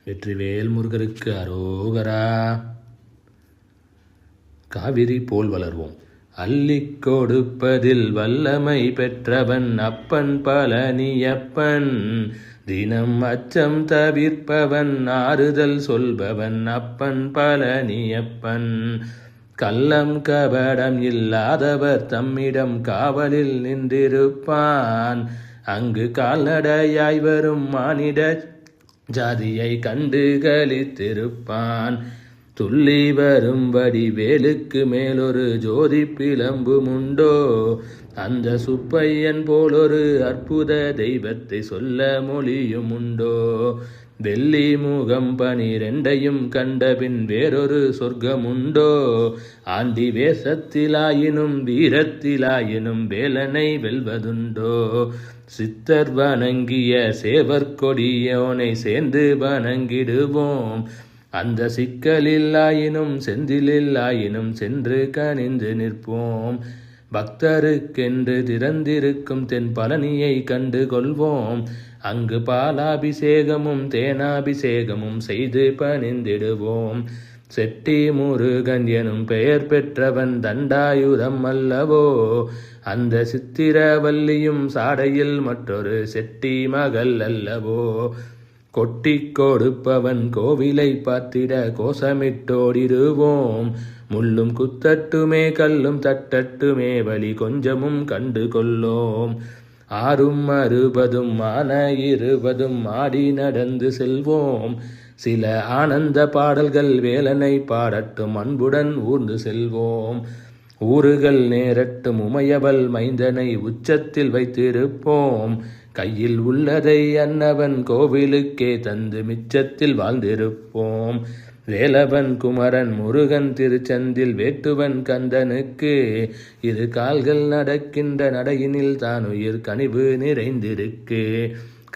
வெற்றிவேல் முருகருக்கு அரோகரா. காவிரி போல் வளர்வோம். அள்ளிக் கொடுப்பதில் வல்லமை பெற்றவன் அப்பன் பழனியப்பன். தினம் அச்சம் தவிர்ப்பவன் ஆறுதல் சொல்பவன் அப்பன் பழனியப்பன். கள்ளம் கபடம் இல்லாதவர் தம்மிடம் காவலில் நின்றிருப்பான். அங்கு கால்நடையாய் வரும் மானிட ஜாதியை கண்டு களித்திருப்பான். துள்ளி வரும்படி வேலுக்கு மேலொரு ஜோதி பிளம்பும் உண்டோ? அந்த சுப்பையன் போலொரு அற்புத தெய்வத்தை சொல்ல மொழியும் உண்டோ? வெள்ளி முகம் 12 கண்டபின் வேறொரு சொர்க்கம் உண்டோ? ஆண்டி வேஷத்திலாயினும் வீரத்திலாயினும் வேலனை வெல்வதுண்டோ? சித்தர் வணங்கிய சேவர் கொடியோனை சேர்ந்து வணங்கிடுவோம். அந்த சிக்கலில்லாயினும் செந்திலில்லாயினும் சென்று கனிந்து நிற்போம். பக்தருக்கென்று திறந்திருக்கும் தென் பழனியை கண்டு கொள்வோம். அங்கு பாலாபிஷேகமும் தேனாபிஷேகமும் செய்து பணிந்திடுவோம். செட்டி முருகன் எனும் பெயர் பெற்றவன் தண்டாயுதம் அல்லவோ? அந்த சித்திரவல்லியும் சாடையில் மற்றொரு செட்டி மகள் அல்லவோ? கொட்டி கொடுப்பவன் கோவிலை பார்த்திட கோஷமிட்டோடிடுவோம். முள்ளும் குத்தட்டுமே கல்லும் தட்டட்டுமே வழி கொஞ்சமும் கண்டு கொள்ளோம். 6 ஆன 20 ஆடி நடந்து செல்வோம். சில ஆனந்த பாடல்கள் வேலனை பாடட்டும் அன்புடன் ஊர்ந்து செல்வோம். ஊறுகள் நேரட்டும் உமையவள் மைந்தனை உச்சத்தில் வைத்திருப்போம். கையில் உள்ளதை அன்னவன் கோவிலுக்கே தந்து மிச்சத்தில் வாழ்ந்திருப்போம். வேலவன் குமரன் முருகன் திருச்செந்தில் வேட்டுவன் கந்தனுக்கு 2 கால்கள் நடக்கின்ற நடையினில் தான் உயிர் கனிவு நிறைந்திருக்கு.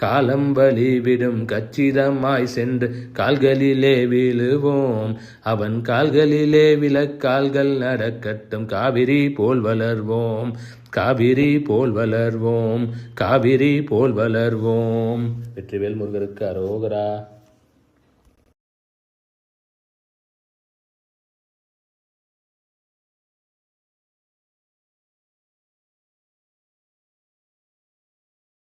காலம் வழிவிடும் கச்சிதமாய் சென்று கால்களிலே வீழுவோம். அவன் கால்களிலே விளக்கால்கள் நடக்கட்டும். காவிரி போல் வளர்வோம். காவிரி போல் வளர்வோம். காவிரி போல் வளர்வோம். வெற்றிவேல் முருகருக்கு அரோகரா.